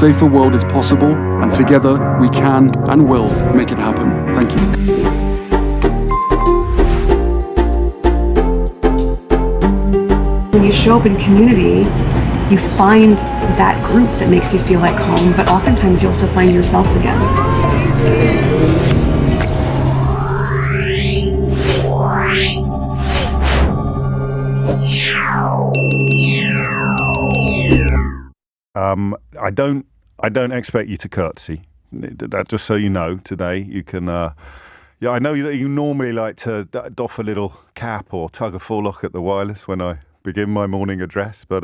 safer world is possible, and together we can and will make it happen. Thank you. When you show up in community, you find that group that makes you feel like home, but oftentimes you also find yourself again. I don't expect you to curtsy. That, just so you know, today you can. I know that you normally like to doff a little cap or tug a forelock at the wireless when I begin my morning address, but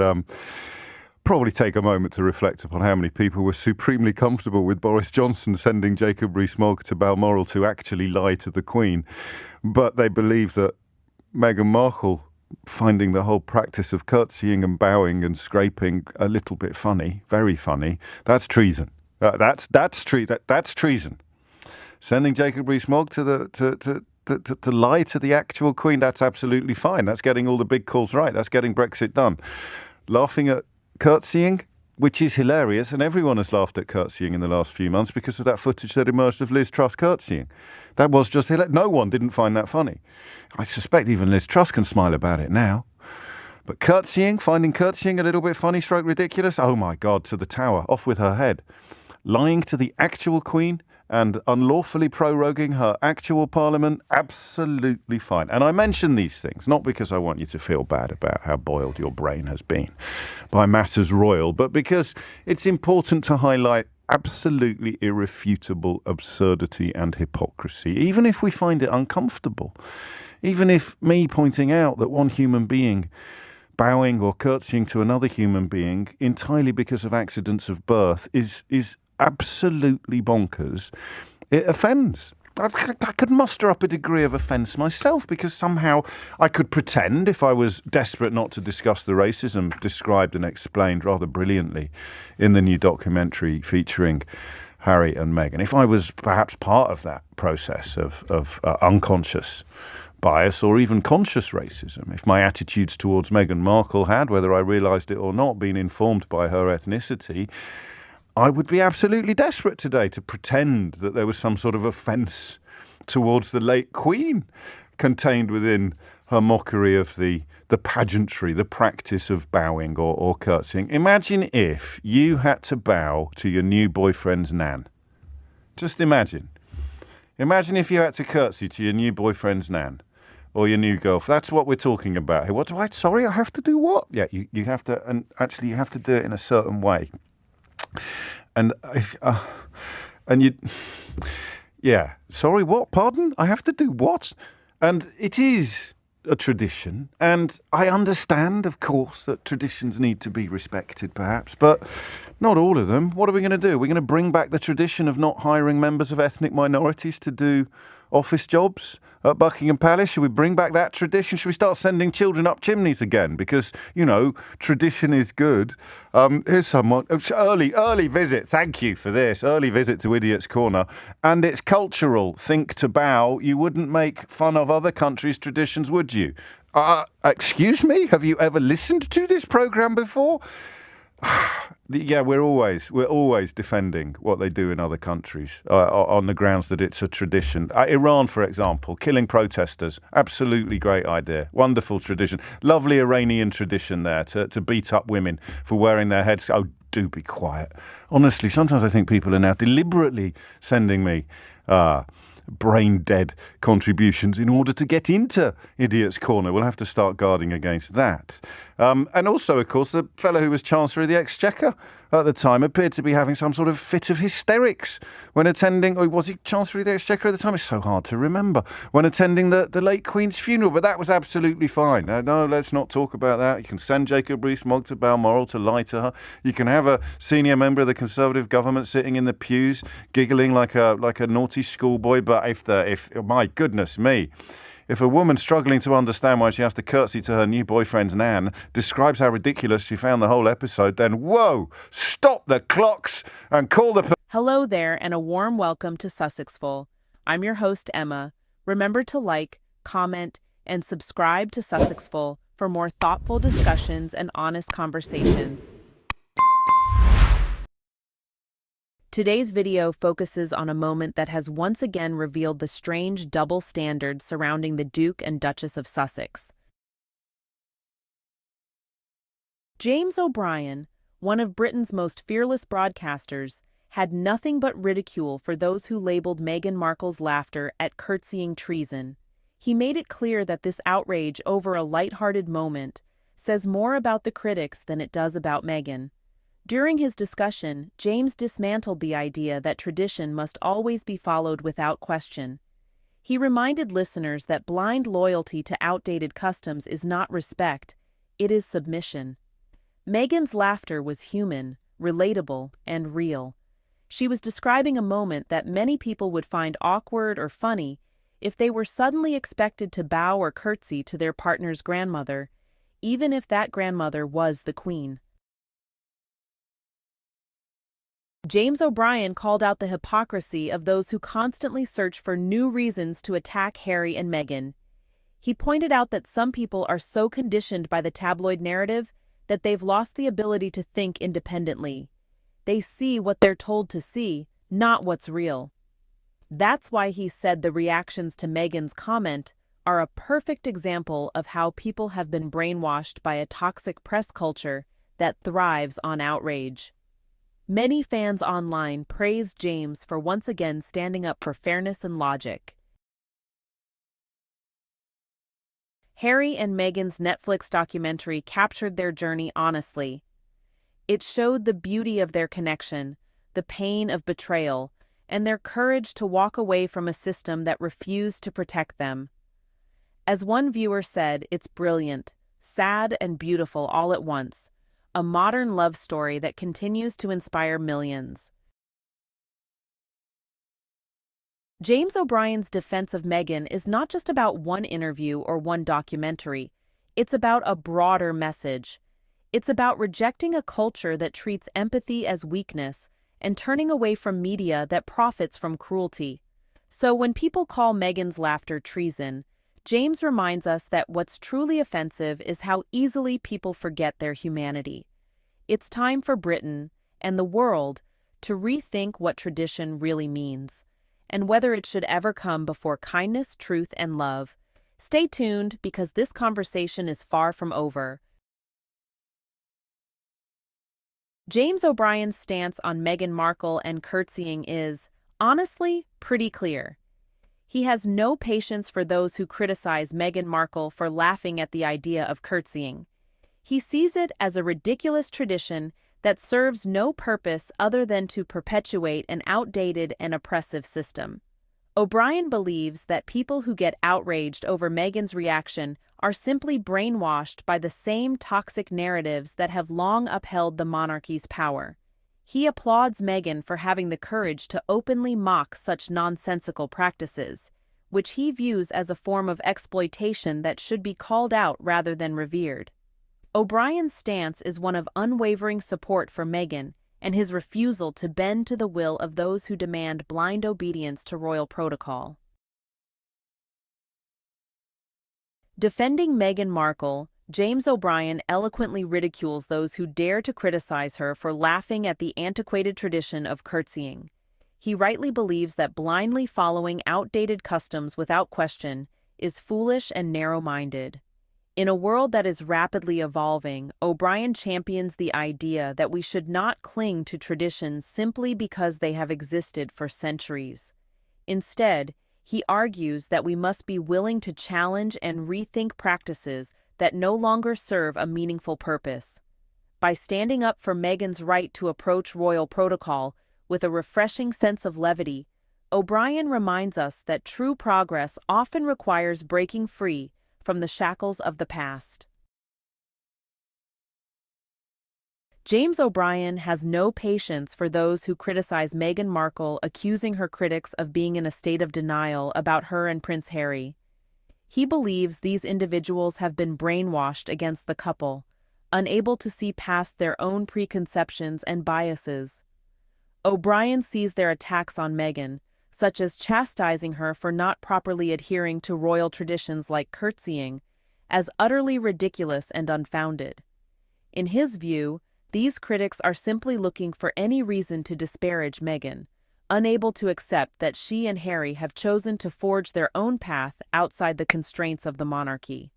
probably take a moment to reflect upon how many people were supremely comfortable with Boris Johnson sending Jacob Rees-Mogg to Balmoral to actually lie to the Queen, but they believe that Meghan Markle finding the whole practice of curtsying and bowing and scraping a little bit funny, very funny. That's treason. That's treason. Sending Jacob Rees-Mogg to lie to the actual Queen, that's absolutely fine. That's getting all the big calls right. That's getting Brexit done. Laughing at curtsying, which is hilarious, and everyone has laughed at curtsying in the last few months because of that footage that emerged of Liz Truss curtsying. That was just hilarious. No one didn't find that funny. I suspect even Liz Truss can smile about it now. But finding curtsying a little bit funny stroke ridiculous, oh my God, to the tower, off with her head. Lying to the actual Queen and unlawfully proroguing her actual parliament, absolutely fine. And I mention these things, not because I want you to feel bad about how boiled your brain has been by matters royal, but because it's important to highlight absolutely irrefutable absurdity and hypocrisy, even if we find it uncomfortable. Even if me pointing out that one human being bowing or curtsying to another human being entirely because of accidents of birth is absolutely bonkers, it offends. I could muster up a degree of offence myself because somehow I could pretend, if I was desperate not to discuss the racism described and explained rather brilliantly in the new documentary featuring Harry and Meghan, if I was perhaps part of that process of unconscious bias or even conscious racism, if my attitudes towards Meghan Markle had, whether I realised it or not, been informed by her ethnicity, I would be absolutely desperate today to pretend that there was some sort of offence towards the late Queen contained within her mockery of the pageantry, the practice of bowing or curtsying. Imagine if you had to bow to your new boyfriend's nan. Just imagine. Imagine if you had to curtsy to your new boyfriend's nan or your new girlfriend. That's what we're talking about here. I have to do what? Yeah, you have to, and actually you have to do it in a certain way. And sorry, what? Pardon? I have to do what? And it is a tradition, and I understand, of course, that traditions need to be respected, perhaps, but not all of them. What are we going to do? We're going to bring back the tradition of not hiring members of ethnic minorities to do office jobs at Buckingham Palace? Should we bring back that tradition? Should we start sending children up chimneys again? Because, tradition is good. Here's someone. Early visit. Thank you for this. Early visit to Idiot's Corner. And it's cultural. Think to bow. You wouldn't make fun of other countries' traditions, would you? Excuse me? Have you ever listened to this program before? Yeah, we're always defending what they do in other countries on the grounds that it's a tradition. Iran, for example, killing protesters, absolutely great idea, wonderful tradition, lovely Iranian tradition there to beat up women for wearing their heads. Oh, do be quiet. Honestly, sometimes I think people are now deliberately sending me brain-dead contributions in order to get into Idiot's Corner. We'll have to start guarding against that. And also, of course, the fellow who was Chancellor of the Exchequer at the time appeared to be having some sort of fit of hysterics when attending, or was he Chancellor of the Exchequer at the time? It's so hard to remember. When attending the late Queen's funeral, but that was absolutely fine. No, let's not talk about that. You can send Jacob Rees-Mogg to Balmoral to lie to her. You can have a senior member of the Conservative government sitting in the pews, giggling like a naughty schoolboy. But if my goodness me, if a woman struggling to understand why she has to curtsy to her new boyfriend's nan describes how ridiculous she found the whole episode, then whoa, stop the clocks and call the... Hello there, and a warm welcome to Sussexful. I'm your host, Emma. Remember to like, comment, and subscribe to Sussexful for more thoughtful discussions and honest conversations. Today's video focuses on a moment that has once again revealed the strange double standards surrounding the Duke and Duchess of Sussex. James O'Brien, one of Britain's most fearless broadcasters, had nothing but ridicule for those who labeled Meghan Markle's laughter at Curtseying treason. He made it clear that this outrage over a light-hearted moment says more about the critics than it does about Meghan. During his discussion, James dismantled the idea that tradition must always be followed without question. He reminded listeners that blind loyalty to outdated customs is not respect, it is submission. Meghan's laughter was human, relatable, and real. She was describing a moment that many people would find awkward or funny if they were suddenly expected to bow or curtsy to their partner's grandmother, even if that grandmother was the Queen. James O'Brien called out the hypocrisy of those who constantly search for new reasons to attack Harry and Meghan. He pointed out that some people are so conditioned by the tabloid narrative that they've lost the ability to think independently. They see what they're told to see, not what's real. That's why he said the reactions to Meghan's comment are a perfect example of how people have been brainwashed by a toxic press culture that thrives on outrage. Many fans online praised James for once again standing up for fairness and logic. Harry and Meghan's Netflix documentary captured their journey honestly. It showed the beauty of their connection, the pain of betrayal, and their courage to walk away from a system that refused to protect them. As one viewer said, it's brilliant, sad and beautiful all at once, a modern love story that continues to inspire millions. James O'Brien's defense of Meghan is not just about one interview or one documentary. It's about a broader message. It's about rejecting a culture that treats empathy as weakness and turning away from media that profits from cruelty. So when people call Meghan's laughter treason, James reminds us that what's truly offensive is how easily people forget their humanity. It's time for Britain and the world to rethink what tradition really means, and whether it should ever come before kindness, truth, and love. Stay tuned because this conversation is far from over. James O'Brien's stance on Meghan Markle and curtsying is, honestly, pretty clear. He has no patience for those who criticize Meghan Markle for laughing at the idea of curtsying. He sees it as a ridiculous tradition that serves no purpose other than to perpetuate an outdated and oppressive system. O'Brien believes that people who get outraged over Meghan's reaction are simply brainwashed by the same toxic narratives that have long upheld the monarchy's power. He applauds Meghan for having the courage to openly mock such nonsensical practices, which he views as a form of exploitation that should be called out rather than revered. O'Brien's stance is one of unwavering support for Meghan and his refusal to bend to the will of those who demand blind obedience to royal protocol. Defending Meghan Markle, James O'Brien eloquently ridicules those who dare to criticize her for laughing at the antiquated tradition of curtsying. He rightly believes that blindly following outdated customs without question is foolish and narrow-minded. In a world that is rapidly evolving, O'Brien champions the idea that we should not cling to traditions simply because they have existed for centuries. Instead, he argues that we must be willing to challenge and rethink practices that no longer serve a meaningful purpose. By standing up for Meghan's right to approach royal protocol with a refreshing sense of levity, O'Brien reminds us that true progress often requires breaking free from the shackles of the past. James O'Brien has no patience for those who criticize Meghan Markle, accusing her critics of being in a state of denial about her and Prince Harry. He believes these individuals have been brainwashed against the couple, unable to see past their own preconceptions and biases. O'Brien sees their attacks on Meghan, such as chastising her for not properly adhering to royal traditions like curtsying, as utterly ridiculous and unfounded. In his view, These critics are simply looking for any reason to disparage Meghan, unable to accept that she and Harry have chosen to forge their own path outside the constraints of the monarchy.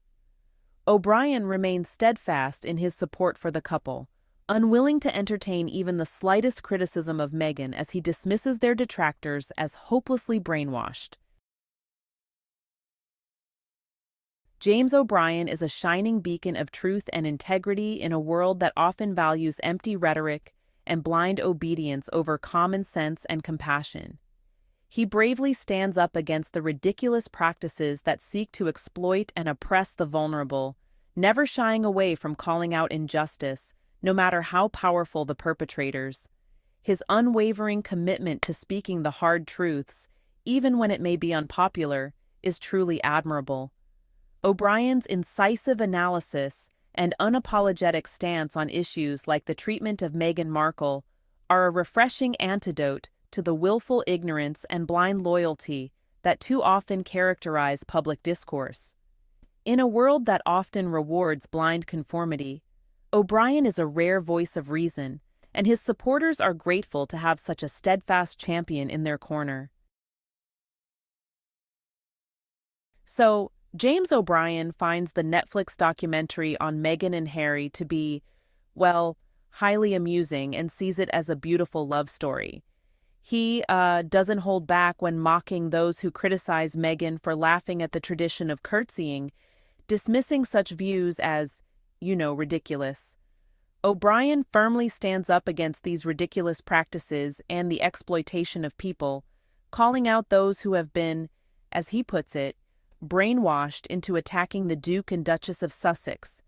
O'Brien remains steadfast in his support for the couple, unwilling to entertain even the slightest criticism of Meghan as he dismisses their detractors as hopelessly brainwashed. James O'Brien is a shining beacon of truth and integrity in a world that often values empty rhetoric and blind obedience over common sense and compassion. He bravely stands up against the ridiculous practices that seek to exploit and oppress the vulnerable, never shying away from calling out injustice, no matter how powerful the perpetrators. His unwavering commitment to speaking the hard truths, even when it may be unpopular, is truly admirable. O'Brien's incisive analysis and unapologetic stance on issues like the treatment of Meghan Markle are a refreshing antidote to the willful ignorance and blind loyalty that too often characterize public discourse. In a world that often rewards blind conformity, O'Brien is a rare voice of reason, and his supporters are grateful to have such a steadfast champion in their corner. So, James O'Brien finds the Netflix documentary on Meghan and Harry to be, well, highly amusing and sees it as a beautiful love story. He doesn't hold back when mocking those who criticize Meghan for laughing at the tradition of curtseying, dismissing such views as, ridiculous. O'Brien firmly stands up against these ridiculous practices and the exploitation of people, calling out those who have been, as he puts it, brainwashed into attacking the Duke and Duchess of Sussex.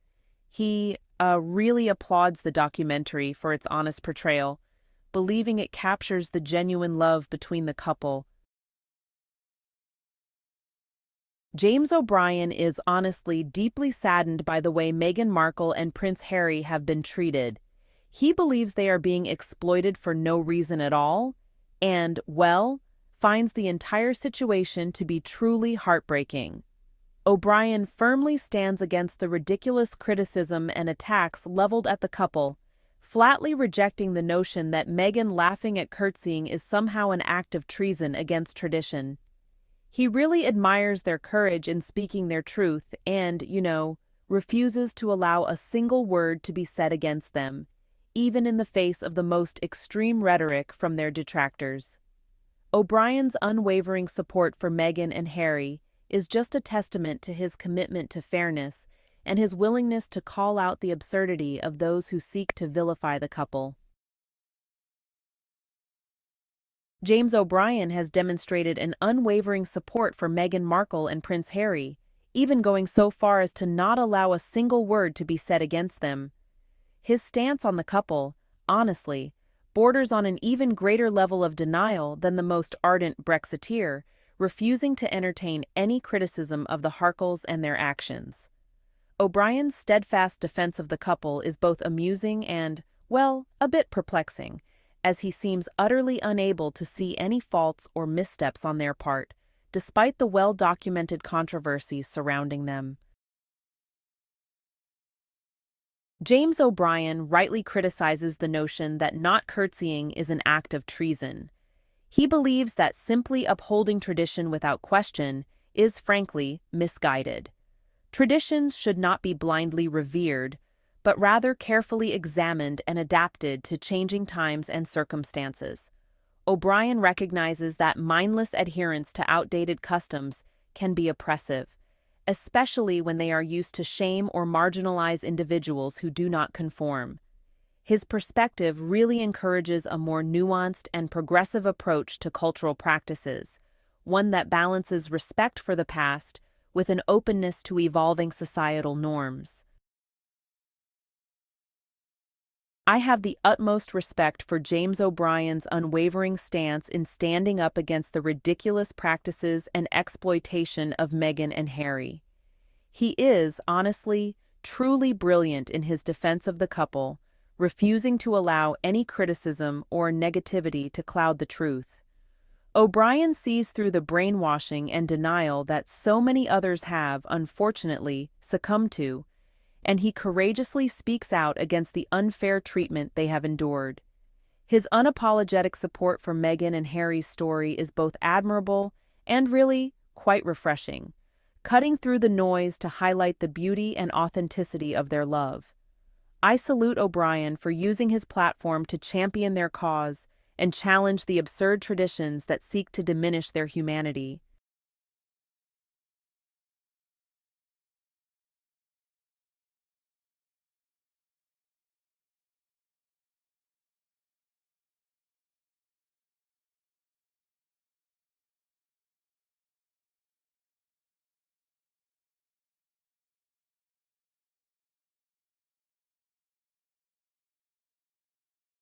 He really applauds the documentary for its honest portrayal, believing it captures the genuine love between the couple. James O'Brien is honestly deeply saddened by the way Meghan Markle and Prince Harry have been treated. He believes they are being exploited for no reason at all, and, well, finds the entire situation to be truly heartbreaking. O'Brien firmly stands against the ridiculous criticism and attacks leveled at the couple, flatly rejecting the notion that Meghan laughing at curtseying is somehow an act of treason against tradition. He really admires their courage in speaking their truth and, refuses to allow a single word to be said against them, even in the face of the most extreme rhetoric from their detractors. O'Brien's unwavering support for Meghan and Harry is just a testament to his commitment to fairness and his willingness to call out the absurdity of those who seek to vilify the couple. James O'Brien has demonstrated an unwavering support for Meghan Markle and Prince Harry, even going so far as to not allow a single word to be said against them. His stance on the couple, honestly, borders on an even greater level of denial than the most ardent Brexiteer, refusing to entertain any criticism of the Harkles and their actions. O'Brien's steadfast defense of the couple is both amusing and, well, a bit perplexing, as he seems utterly unable to see any faults or missteps on their part, despite the well-documented controversies surrounding them. James O'Brien rightly criticizes the notion that not curtseying is an act of treason. He believes that simply upholding tradition without question is, frankly, misguided. Traditions should not be blindly revered, but rather carefully examined and adapted to changing times and circumstances. O'Brien recognizes that mindless adherence to outdated customs can be oppressive, especially when they are used to shame or marginalize individuals who do not conform. His perspective really encourages a more nuanced and progressive approach to cultural practices, one that balances respect for the past with an openness to evolving societal norms. I have the utmost respect for James O'Brien's unwavering stance in standing up against the ridiculous practices and exploitation of Meghan and Harry. He is, honestly, truly brilliant in his defense of the couple, refusing to allow any criticism or negativity to cloud the truth. O'Brien sees through the brainwashing and denial that so many others have, unfortunately, succumbed to, and he courageously speaks out against the unfair treatment they have endured. His unapologetic support for Meghan and Harry's story is both admirable and really quite refreshing, cutting through the noise to highlight the beauty and authenticity of their love. I salute O'Brien for using his platform to champion their cause and challenge the absurd traditions that seek to diminish their humanity.